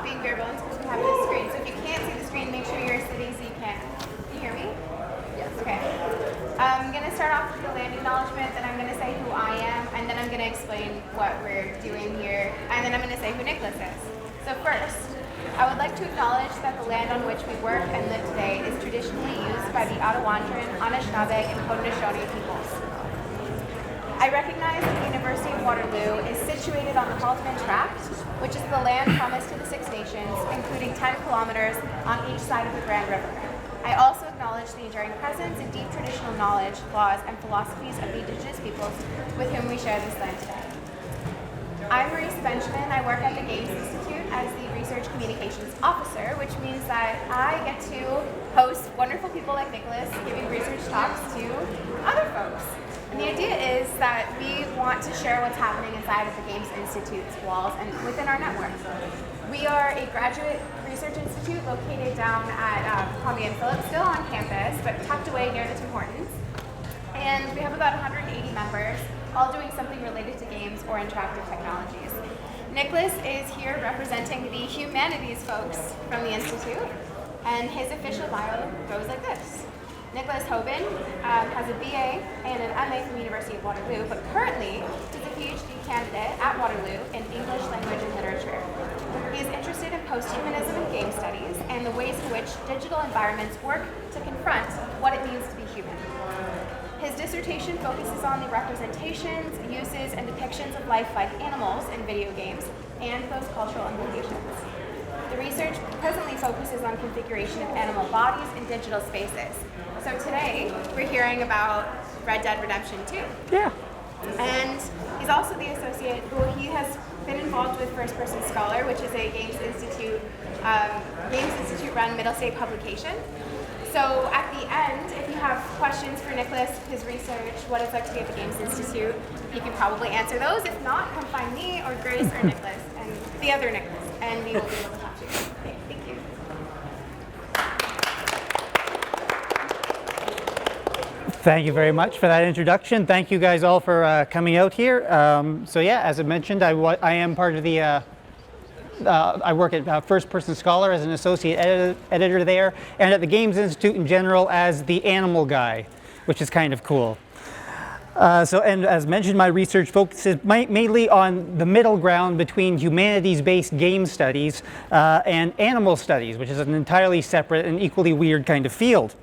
being bare bones because we have this screen. So if you can't see the screen, make sure you're sitting so you can. Can you hear me? Yes. Okay. I'm going to start off with the land acknowledgement, then I'm going to say who I am, and then I'm going to explain what we're doing here, and then I'm going to say who Nicholas is. So first, I would like to acknowledge that the land on which we work and live today is traditionally used by the Ottawandaran, Anishinaabe, and Haudenosaunee peoples. I recognize that the University of Waterloo is situated on the Haldeman Tract, which is the land promised to the Six Nations, including 10 kilometers on each side of the Grand River. I also acknowledge the enduring presence and deep traditional knowledge, laws, and philosophies of the Indigenous peoples with whom we share this land today. I'm Maurice Benjamin. I work at the Games Institute as the Research Communications Officer, which means that I get to host wonderful people like Nicholas giving research talks to other folks. And the idea is that we want to share what's happening inside of the Games Institute's walls and within our network. We are a graduate research institute located down at Columbia and Phillips, still on campus, but tucked away near the Tim Hortons. And we have about 180 members, all doing something related to games or interactive technologies. Nicholas is here representing the humanities folks from the Institute, and his official bio goes like this. Nicholas Hobin has a BA and an MA from the University of Waterloo, but currently is a PhD candidate at Waterloo in English language and literature. He is interested in post-humanism and game studies and the ways in which digital environments work to confront what it means to be human. His dissertation focuses on the representations, uses, and depictions of life like animals in video games and those cultural implications. The research presently focuses on configuration of animal bodies in digital spaces. So today, we're hearing about Red Dead Redemption 2. Yeah. And he's also the associate, he has been involved with First Person Scholar, which is a Games Institute run middle state publication. So at the end, if you have questions for Nicholas, his research, what it's like to be at the Games Institute, he can probably answer those. If not, come find me or Grace or Nicholas and the other Nicholas, and we will be able to talk to you. Okay, thank you. Thank you very much for that introduction. Thank you guys all for coming out here. So yeah, as I mentioned, I am part of the I work at First Person Scholar as an associate editor there, and at the Games Institute in general as the animal guy, which is kind of cool. And as mentioned, my research focuses mainly on the middle ground between humanities-based game studies and animal studies, which is an entirely separate and equally weird kind of field.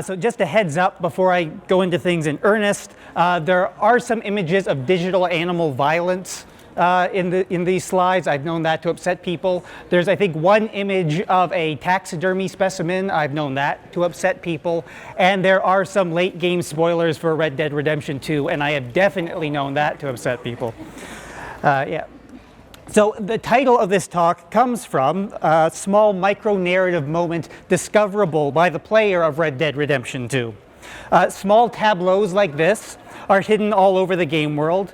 So just a heads up before I go into things in earnest, there are some images of digital animal violence in these slides. I've known that to upset people. There's, I think, one image of a taxidermy specimen. I've known that to upset people. And there are some late game spoilers for Red Dead Redemption 2, and I have definitely known that to upset people. Yeah. So the title of this talk comes from a small micro-narrative moment discoverable by the player of Red Dead Redemption 2. Small tableaus like this are hidden all over the game world.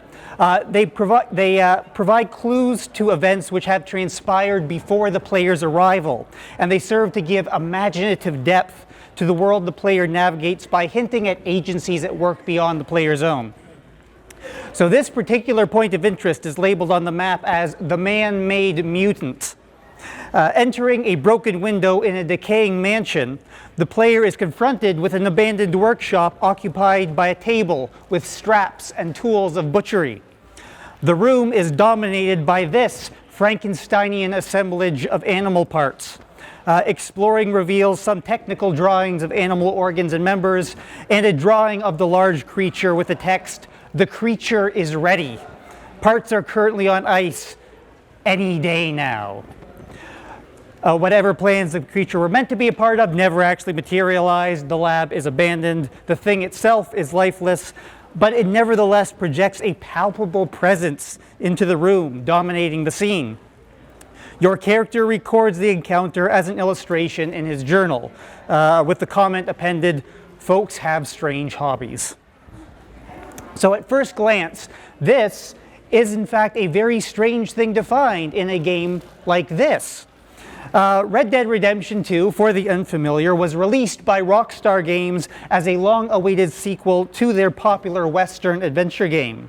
They provide clues to events which have transpired before the player's arrival, and they serve to give imaginative depth to the world the player navigates by hinting at agencies at work beyond the player's own. So this particular point of interest is labeled on the map as the man-made mutant. Entering a broken window in a decaying mansion, the player is confronted with an abandoned workshop occupied by a table with straps and tools of butchery. The room is dominated by this Frankensteinian assemblage of animal parts. Exploring reveals some technical drawings of animal organs and members, and a drawing of the large creature with the text, "The creature is ready. Parts are currently on ice. Any day now." Whatever plans the creature were meant to be a part of never actually materialized. The lab is abandoned. The thing itself is lifeless, but it nevertheless projects a palpable presence into the room, dominating the scene. Your character records the encounter as an illustration in his journal, with the comment appended, "Folks have strange hobbies." So at first glance, this is in fact a very strange thing to find in a game like this. Red Dead Redemption 2, for the unfamiliar, was released by Rockstar Games as a long-awaited sequel to their popular Western adventure game.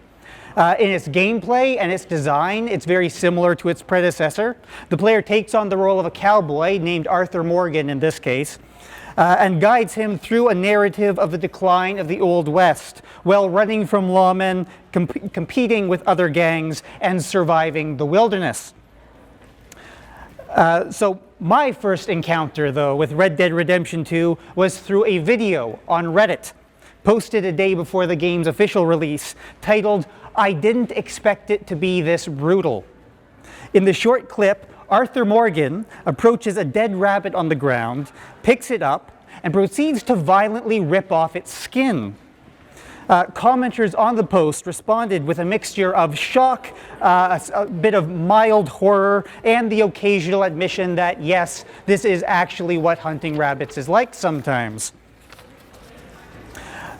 In its gameplay and its design, it's very similar to its predecessor. The player takes on the role of a cowboy named Arthur Morgan in this case, and guides him through a narrative of the decline of the Old West, while running from lawmen, competing with other gangs, and surviving the wilderness. So my first encounter, though, with Red Dead Redemption 2 was through a video on Reddit, posted a day before the game's official release, titled, "I Didn't Expect It to Be This Brutal." In the short clip, Arthur Morgan approaches a dead rabbit on the ground, picks it up, and proceeds to violently rip off its skin. Commenters on the post responded with a mixture of shock, a bit of mild horror, and the occasional admission that, yes, this is actually what hunting rabbits is like sometimes.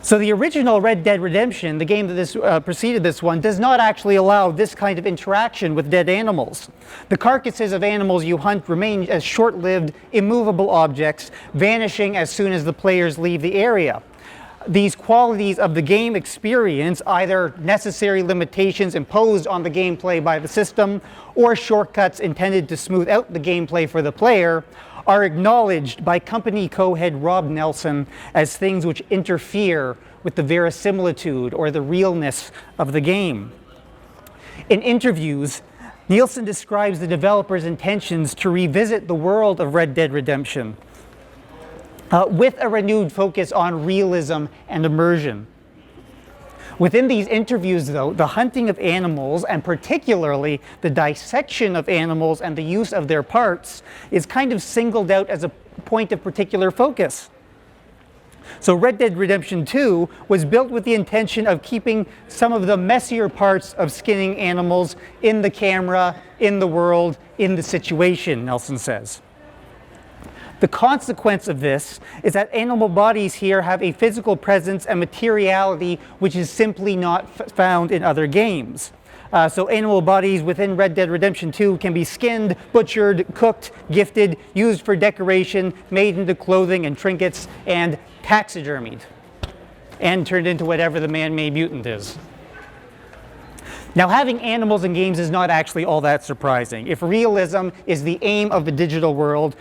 So the original Red Dead Redemption, the game that preceded this one, does not actually allow this kind of interaction with dead animals. The carcasses of animals you hunt remain as short-lived, immovable objects, vanishing as soon as the players leave the area. These qualities of the game experience, either necessary limitations imposed on the gameplay by the system or shortcuts intended to smooth out the gameplay for the player, are acknowledged by company co-head Rob Nelson as things which interfere with the verisimilitude or the realness of the game. In interviews, Nielsen describes the developers' intentions to revisit the world of Red Dead Redemption, with a renewed focus on realism and immersion. Within these interviews, though, the hunting of animals, and particularly the dissection of animals and the use of their parts, is kind of singled out as a point of particular focus. So Red Dead Redemption 2 was built with the intention of keeping some of the messier parts of skinning animals in the camera, in the world, in the situation, Nelson says. The consequence of this is that animal bodies here have a physical presence and materiality which is simply not found in other games. So animal bodies within Red Dead Redemption 2 can be skinned, butchered, cooked, gifted, used for decoration, made into clothing and trinkets, and taxidermied, and turned into whatever the man-made mutant is. Now, having animals in games is not actually all that surprising. If realism is the aim of the digital world,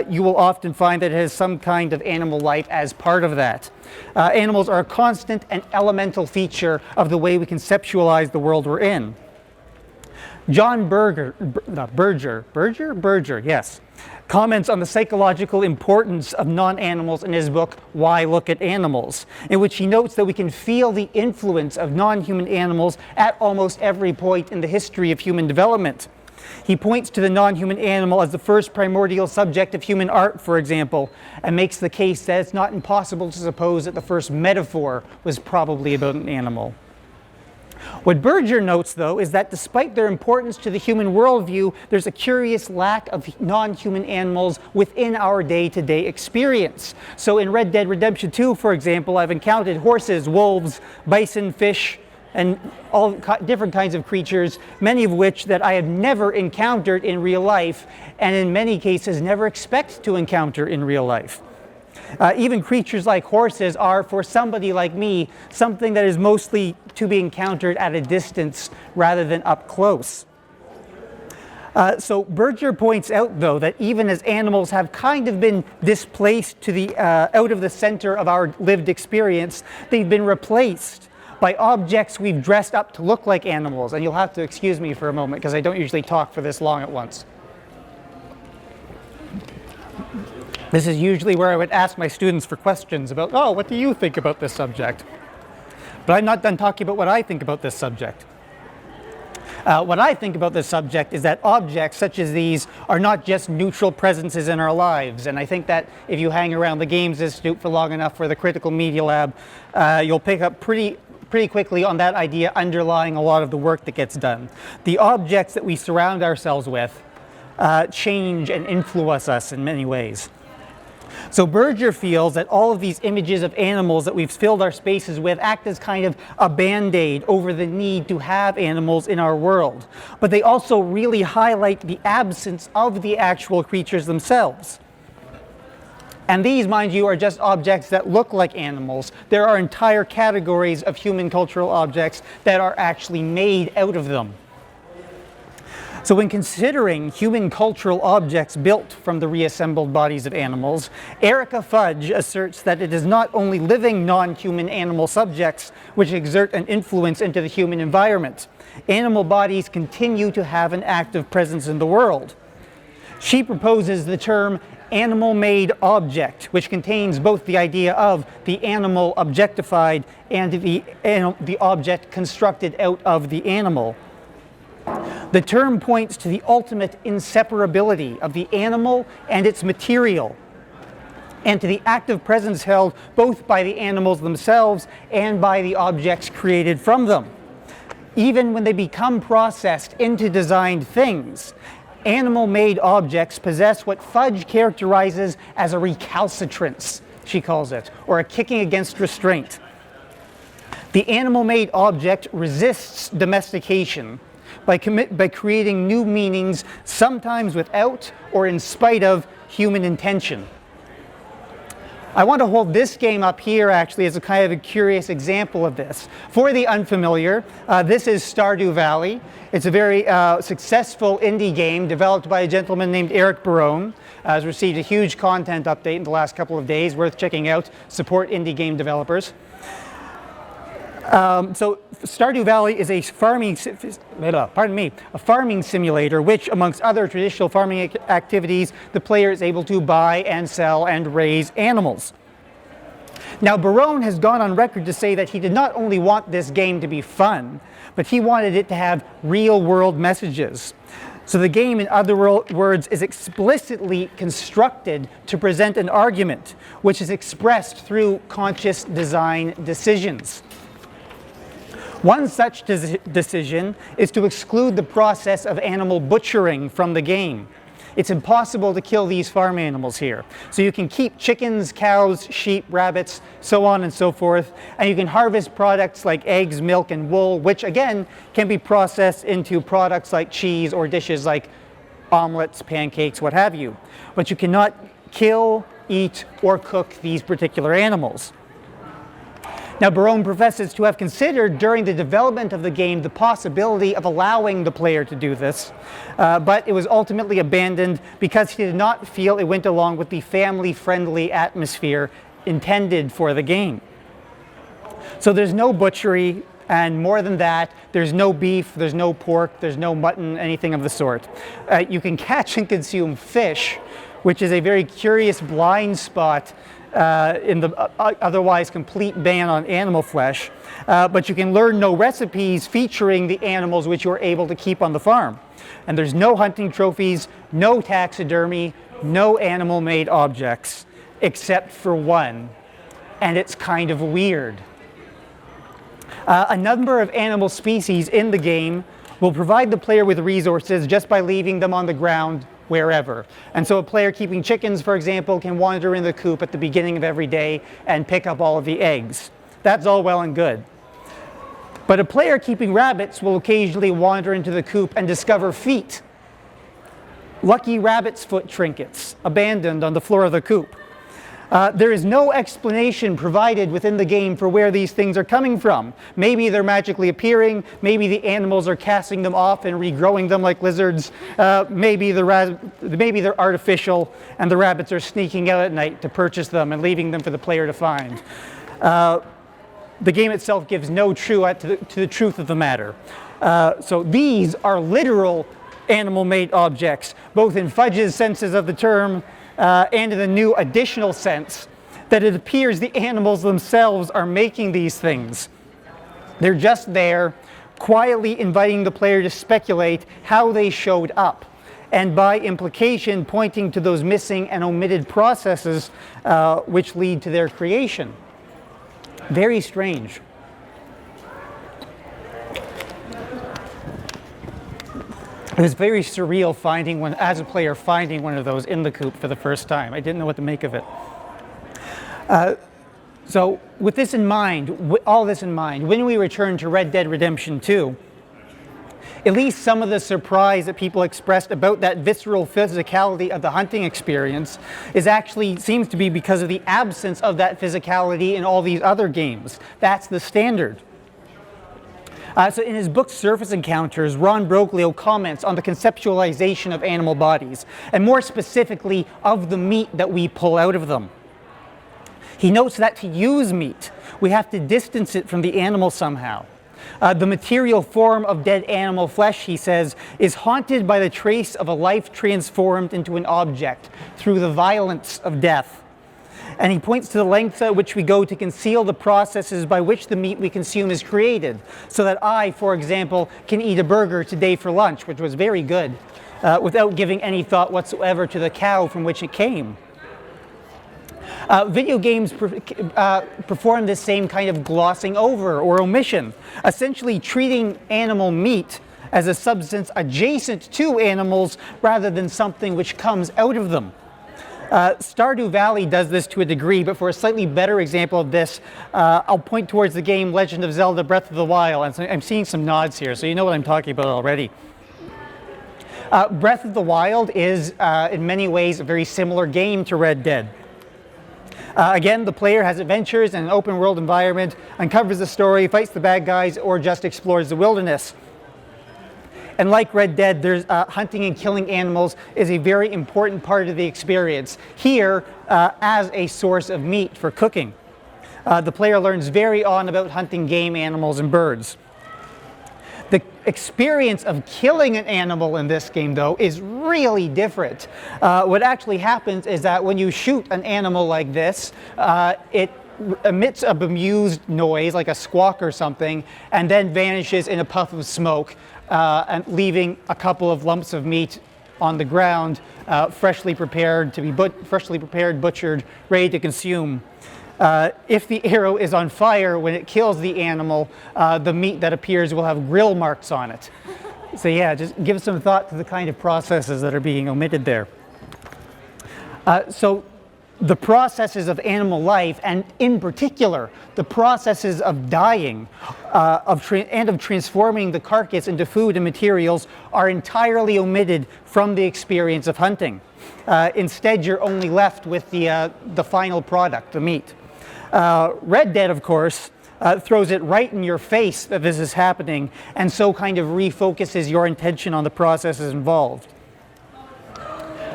you will often find that it has some kind of animal life as part of that. Animals are a constant and elemental feature of the way we conceptualize the world we're in. John Berger, yes, comments on the psychological importance of non-animals in his book, Why Look at Animals, in which he notes that we can feel the influence of non-human animals at almost every point in the history of human development. He points to the non-human animal as the first primordial subject of human art, for example, and makes the case that it's not impossible to suppose that the first metaphor was probably about an animal. What Berger notes, though, is that despite their importance to the human worldview, there's a curious lack of non-human animals within our day-to-day experience. So in Red Dead Redemption 2, for example, I've encountered horses, wolves, bison, fish, and all different kinds of creatures, many of which that I have never encountered in real life, and in many cases never expect to encounter in real life. Even creatures like horses are, for somebody like me, something that is mostly to be encountered at a distance rather than up close. So Berger points out, though, that even as animals have kind of been displaced to the out of the center of our lived experience, they've been replaced by objects we've dressed up to look like animals. And you'll have to excuse me for a moment because I don't usually talk for this long at once. This is usually where I would ask my students for questions about, oh, what do you think about this subject? But I'm not done talking about what I think about this subject. What I think about this subject is that objects such as these are not just neutral presences in our lives. And I think that if you hang around the Games Institute for long enough for the Critical Media Lab, you'll pick up pretty quickly on that idea underlying a lot of the work that gets done. The objects that we surround ourselves with change and influence us in many ways. So Berger feels that all of these images of animals that we've filled our spaces with act as kind of a band-aid over the need to have animals in our world. But they also really highlight the absence of the actual creatures themselves. And these, mind you, are just objects that look like animals. There are entire categories of human cultural objects that are actually made out of them. So when considering human cultural objects built from the reassembled bodies of animals, Erica Fudge asserts that it is not only living non-human animal subjects which exert an influence into the human environment. Animal bodies continue to have an active presence in the world. She proposes the term animal-made object, which contains both the idea of the animal objectified and the object constructed out of the animal. The term points to the ultimate inseparability of the animal and its material, and to the active presence held both by the animals themselves and by the objects created from them. Even when they become processed into designed things, animal-made objects possess what Fudge characterizes as a recalcitrance, she calls it, or a kicking against restraint. The animal-made object resists domestication by creating new meanings, sometimes without or in spite of human intention. I want to hold this game up here actually as a kind of a curious example of this. For the unfamiliar, this is Stardew Valley. It's a very successful indie game developed by a gentleman named Eric Barone. Has received a huge content update in the last couple of days, worth checking out. Support indie game developers. So Stardew Valley is a farming simulator, which, amongst other traditional farming activities, the player is able to buy and sell and raise animals. Now, Barone has gone on record to say that he did not only want this game to be fun, but he wanted it to have real-world messages. So the game, in other words, is explicitly constructed to present an argument, which is expressed through conscious design decisions. One such decision is to exclude the process of animal butchering from the game. It's impossible to kill these farm animals here. So you can keep chickens, cows, sheep, rabbits, so on and so forth, and you can harvest products like eggs, milk, and wool, which again can be processed into products like cheese or dishes like omelets, pancakes, what have you. But you cannot kill, eat, or cook these particular animals. Now, Barone professes to have considered during the development of the game the possibility of allowing the player to do this, but it was ultimately abandoned because he did not feel it went along with the family-friendly atmosphere intended for the game. So there's no butchery, and more than that, there's no beef, there's no pork, there's no mutton, anything of the sort. You can catch and consume fish, which is a very curious blind spot in the otherwise complete ban on animal flesh, but you can learn no recipes featuring the animals which you are able to keep on the farm. And there's no hunting trophies, no taxidermy, no animal-made objects, except for one, and it's kind of weird. A number of animal species in the game will provide the player with resources just by leaving them on the ground wherever. And so a player keeping chickens, for example, can wander in the coop at the beginning of every day and pick up all of the eggs. That's all well and good. But a player keeping rabbits will occasionally wander into the coop and discover feet. Lucky rabbit's foot trinkets abandoned on the floor of the coop. There is no explanation provided within the game for where these things are coming from. Maybe they're magically appearing, maybe the animals are casting them off and regrowing them like lizards, maybe they're artificial and the rabbits are sneaking out at night to purchase them and leaving them for the player to find. The game itself gives no truth to the truth of the matter. So these are literal animal-made objects, both in Fudge's senses of the term and in the new additional sense that it appears the animals themselves are making these things. They're just there, quietly inviting the player to speculate how they showed up, and by implication pointing to those missing and omitted processes which lead to their creation. Very strange. It was very surreal finding one, as a player, finding one of those in the coop for the first time. I didn't know what to make of it. So with this in mind, all this in mind, when we return to Red Dead Redemption 2, At least some of the surprise that people expressed about that visceral physicality of the hunting experience seems to be because of the absence of that physicality in all these other games. That's the standard. So in his book Surface Encounters, Ron Broglio comments on the conceptualization of animal bodies, and more specifically of the meat that we pull out of them. He notes that to use meat, we have to distance it from the animal somehow. The material form of dead animal flesh, he says, is haunted by the trace of a life transformed into an object through the violence of death. And he points to the lengths at which we go to conceal the processes by which the meat we consume is created, so that I, for example, can eat a burger today for lunch, which was very good, without giving any thought whatsoever to the cow from which it came. Video games perform this same kind of glossing over or omission, essentially treating animal meat as a substance adjacent to animals rather than something which comes out of them. Stardew Valley does this to a degree, but for a slightly better example of this, I'll point towards the game Legend of Zelda Breath of the Wild. And so I'm seeing some nods here, so you know what I'm talking about already. Breath of the Wild is, in many ways, a very similar game to Red Dead. Again, the player has adventures in an open world environment, uncovers the story, fights the bad guys, or just explores the wilderness. And like Red Dead, there's hunting and killing animals is a very important part of the experience. Here, as a source of meat for cooking. The player learns very on about hunting game animals and birds. The experience of killing an animal in this game, though, is really different. What actually happens is that when you shoot an animal like this, it emits a bemused noise, like a squawk or something, and then vanishes in a puff of smoke, and leaving a couple of lumps of meat on the ground, freshly prepared, butchered, ready to consume. If the arrow is on fire when it kills the animal, the meat that appears will have grill marks on it. So yeah, just give some thought to the kind of processes that are being omitted there. So the processes of animal life, and in particular, the processes of dying and of transforming the carcass into food and materials are entirely omitted from the experience of hunting. Instead, you're only left with the final product, the meat. Red Dead, of course, throws it right in your face that this is happening, and so kind of refocuses your attention on the processes involved.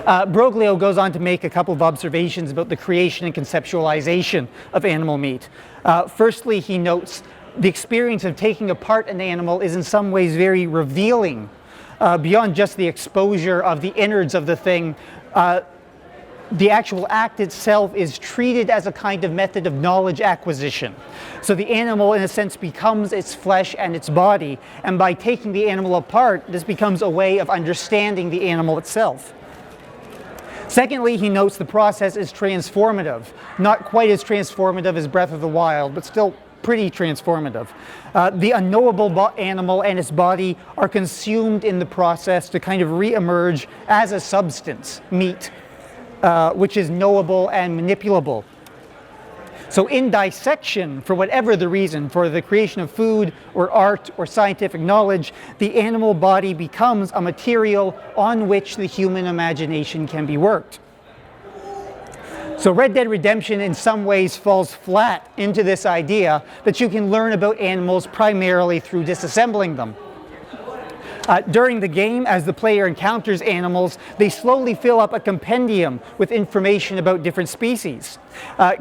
Broglio goes on to make a couple of observations about the creation and conceptualization of animal meat. Firstly, he notes the experience of taking apart an animal is in some ways very revealing. Beyond just the exposure of the innards of the thing, the actual act itself is treated as a kind of method of knowledge acquisition. So the animal, in a sense, becomes its flesh and its body, and by taking the animal apart, this becomes a way of understanding the animal itself. Secondly, he notes the process is transformative. Not quite as transformative as Breath of the Wild, but still pretty transformative. The unknowable animal and its body are consumed in the process to kind of re-emerge as a substance, meat, which is knowable and manipulable. So in dissection, for whatever the reason, for the creation of food or art or scientific knowledge, the animal body becomes a material on which the human imagination can be worked. So Red Dead Redemption in some ways falls flat into this idea that you can learn about animals primarily through disassembling them. During the game, as the player encounters animals, they slowly fill up a compendium with information about different species.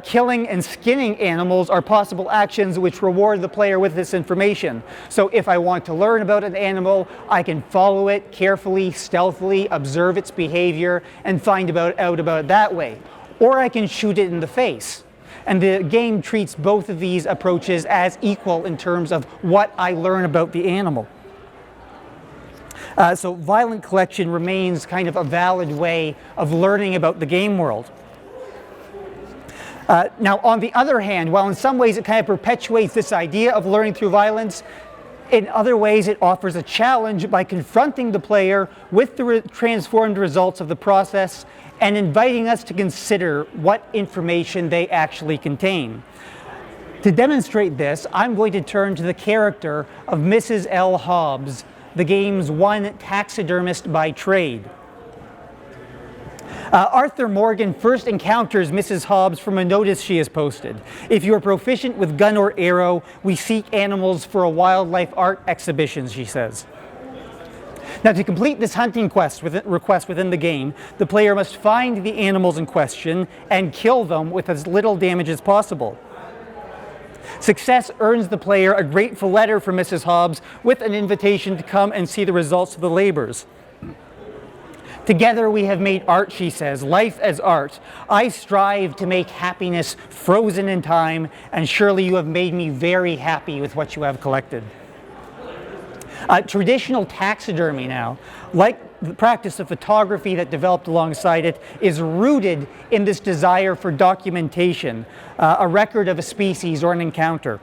Killing and skinning animals are possible actions which reward the player with this information. So if I want to learn about an animal, I can follow it carefully, stealthily, observe its behavior, and find out about it that way. Or I can shoot it in the face. And the game treats both of these approaches as equal in terms of what I learn about the animal. So violent collection remains kind of a valid way of learning about the game world. Now, on the other hand, while in some ways it kind of perpetuates this idea of learning through violence, in other ways it offers a challenge by confronting the player with the transformed results of the process and inviting us to consider what information they actually contain. To demonstrate this, I'm going to turn to the character of Mrs. L. Hobbs, the game's one taxidermist by trade. Arthur Morgan first encounters Mrs. Hobbs from a notice she has posted. If you are proficient with gun or arrow, we seek animals for a wildlife art exhibition, she says. Now, to complete this hunting request within the game, the player must find the animals in question and kill them with as little damage as possible. Success earns the player a grateful letter from Mrs. Hobbs with an invitation to come and see the results of the labors. Together we have made art, she says, life as art. I strive to make happiness frozen in time, and surely you have made me very happy with what you have collected. Traditional taxidermy now, like the practice of photography that developed alongside it, is rooted in this desire for documentation, a record of a species or an encounter.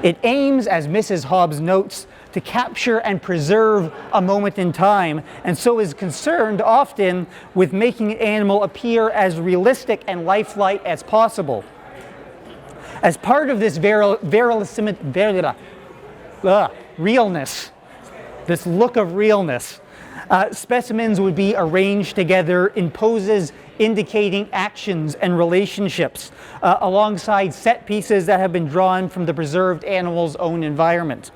It aims, as Mrs. Hobbs notes, to capture and preserve a moment in time, and so is concerned often with making an animal appear as realistic and lifelike as possible. As part of this realness, this look of realness, specimens would be arranged together in poses indicating actions and relationships, alongside set pieces that have been drawn from the preserved animal's own environment.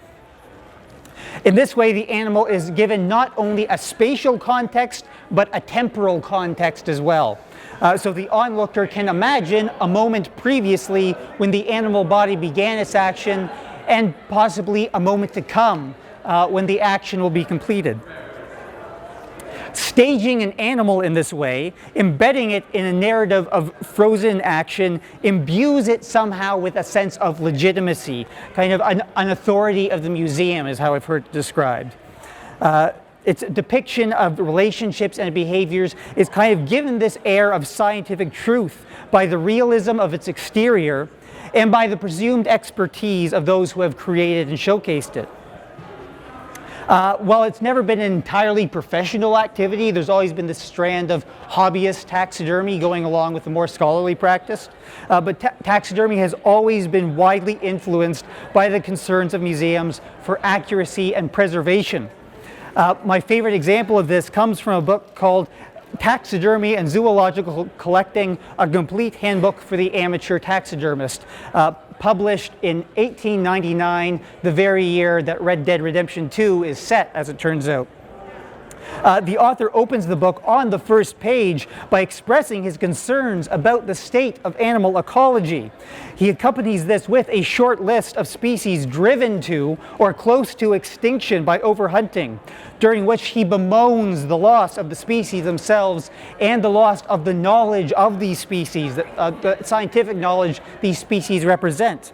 In this way, the animal is given not only a spatial context, but a temporal context as well. So the onlooker can imagine a moment previously when the animal body began its action, and possibly a moment to come when the action will be completed. Staging an animal in this way, embedding it in a narrative of frozen action, imbues it somehow with a sense of legitimacy, kind of an authority of the museum is how I've heard it described. Its depiction of relationships and behaviors is kind of given this air of scientific truth by the realism of its exterior and by the presumed expertise of those who have created and showcased it. While it's never been an entirely professional activity, there's always been this strand of hobbyist taxidermy going along with the more scholarly practice. But taxidermy has always been widely influenced by the concerns of museums for accuracy and preservation. My favorite example of this comes from a book called Taxidermy and Zoological Collecting, a complete handbook for the amateur taxidermist, published in 1899, the very year that Red Dead Redemption 2 is set, as it turns out. The author opens the book on the first page by expressing his concerns about the state of animal ecology. He accompanies this with a short list of species driven to or close to extinction by overhunting, during which he bemoans the loss of the species themselves and the loss of the knowledge of these species, the scientific knowledge these species represent.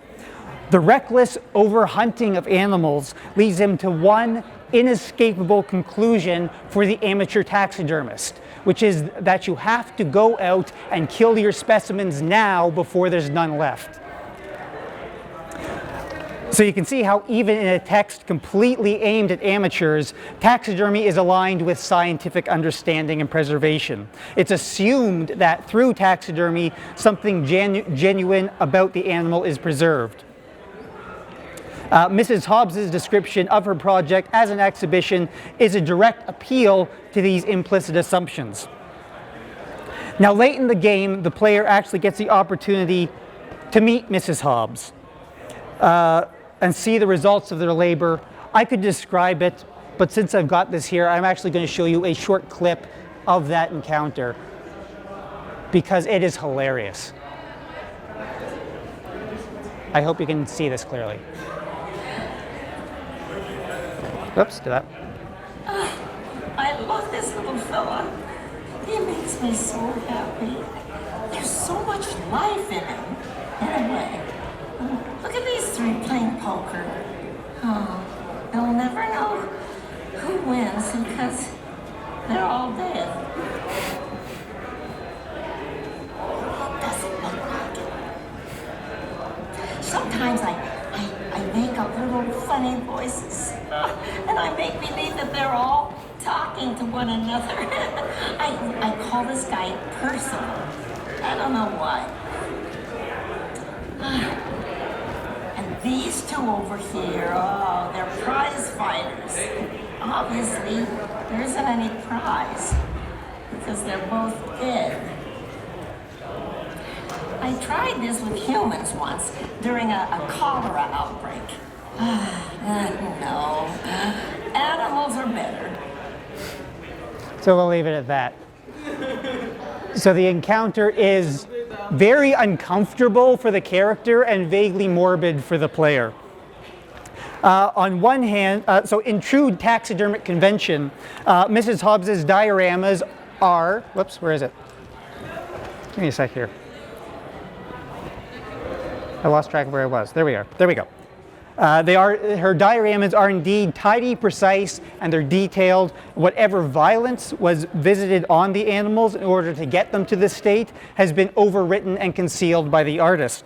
The reckless overhunting of animals leads him to one inescapable conclusion for the amateur taxidermist, which is that you have to go out and kill your specimens now before there's none left. So you can see how even in a text completely aimed at amateurs, taxidermy is aligned with scientific understanding and preservation. It's assumed that through taxidermy, something genuine about the animal is preserved. Mrs. Hobbs's description of her project as an exhibition is a direct appeal to these implicit assumptions. Now, late in the game, the player actually gets the opportunity to meet Mrs. Hobbs and see the results of their labor. I could describe it, but since I've got this here, I'm actually going to show you a short clip of that encounter because it is hilarious. I hope you can see this clearly. Oops, do that. I love this little fella. He makes me so happy. There's so much life in him, in a way. Look at these three playing poker. Oh, they'll never know who wins because they're all dead. Doesn't look like it. Sometimes I make up little funny voices, and I make believe that they're all talking to one another. I call this guy personal. I don't know why. And these two two over here, oh, they're prize fighters. Obviously, there isn't any prize because they're both dead. I tried this with humans once during a cholera outbreak. No, animals are better. So we'll leave it at that. So the encounter is very uncomfortable for the character and vaguely morbid for the player. On one hand, so in true taxidermic convention, Mrs. Hobbs's dioramas are, whoops, where is it? Give me a sec here. I lost track of where I was. There we are. There we go. Her dioramas are indeed tidy, precise, and they're detailed. Whatever violence was visited on the animals in order to get them to this state has been overwritten and concealed by the artist.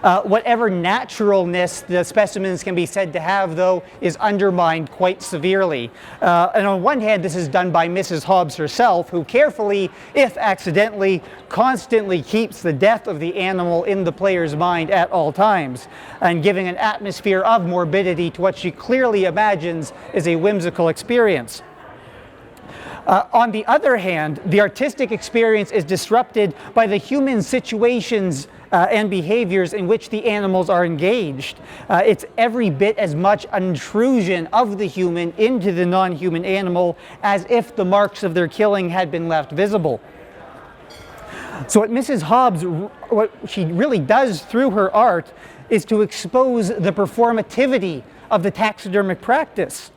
Whatever naturalness the specimens can be said to have, though, is undermined quite severely. And on one hand, this is done by Mrs. Hobbs herself, who carefully, if accidentally, constantly keeps the death of the animal in the player's mind at all times, and giving an atmosphere of morbidity to what she clearly imagines is a whimsical experience. On the other hand, the artistic experience is disrupted by the human situations and behaviors in which the animals are engaged. It's every bit as much an intrusion of the human into the non-human animal as if the marks of their killing had been left visible. So what Mrs. Hobbs, what she really does through her art is to expose the performativity of the taxidermic practice.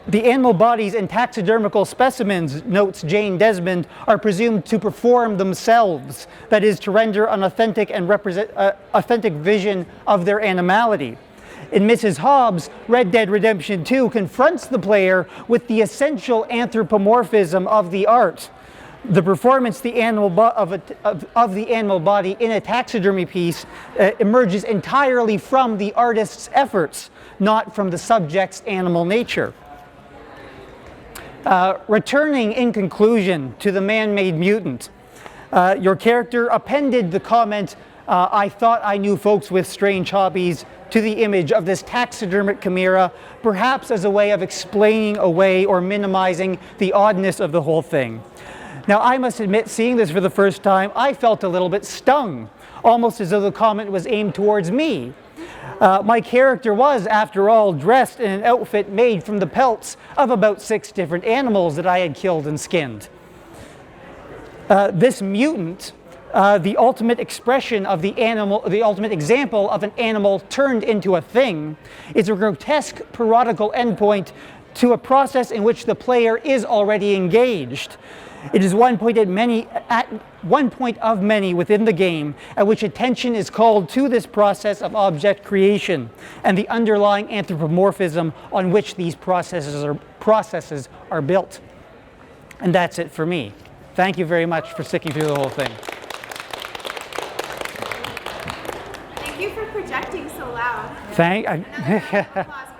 The animal bodies in taxidermical specimens, notes Jane Desmond, are presumed to perform themselves, that is, to render an authentic and authentic vision of their animality. In Mrs. Hobbs, Red Dead Redemption 2 confronts the player with the essential anthropomorphism of the art. The performance of the animal body in a taxidermy piece emerges entirely from the artist's efforts, not from the subject's animal nature. Returning in conclusion to the man-made mutant, your character appended the comment, I thought I knew folks with strange hobbies, to the image of this taxidermic chimera, perhaps as a way of explaining away or minimizing the oddness of the whole thing. Now, I must admit, seeing this for the first time, I felt a little bit stung, almost as though the comment was aimed towards me. My character was, after all, dressed in an outfit made from the pelts of about 6 different animals that I had killed and skinned. This mutant, the ultimate expression of the animal, the ultimate example of an animal turned into a thing, is a grotesque parodical endpoint to a process in which the player is already engaged. It is one point of many within the game at which attention is called to this process of object creation and the underlying anthropomorphism on which these processes are built. And that's it for me. Thank you very much for sticking through the whole thing. Thank you for projecting so loud. Thank. Another round of applause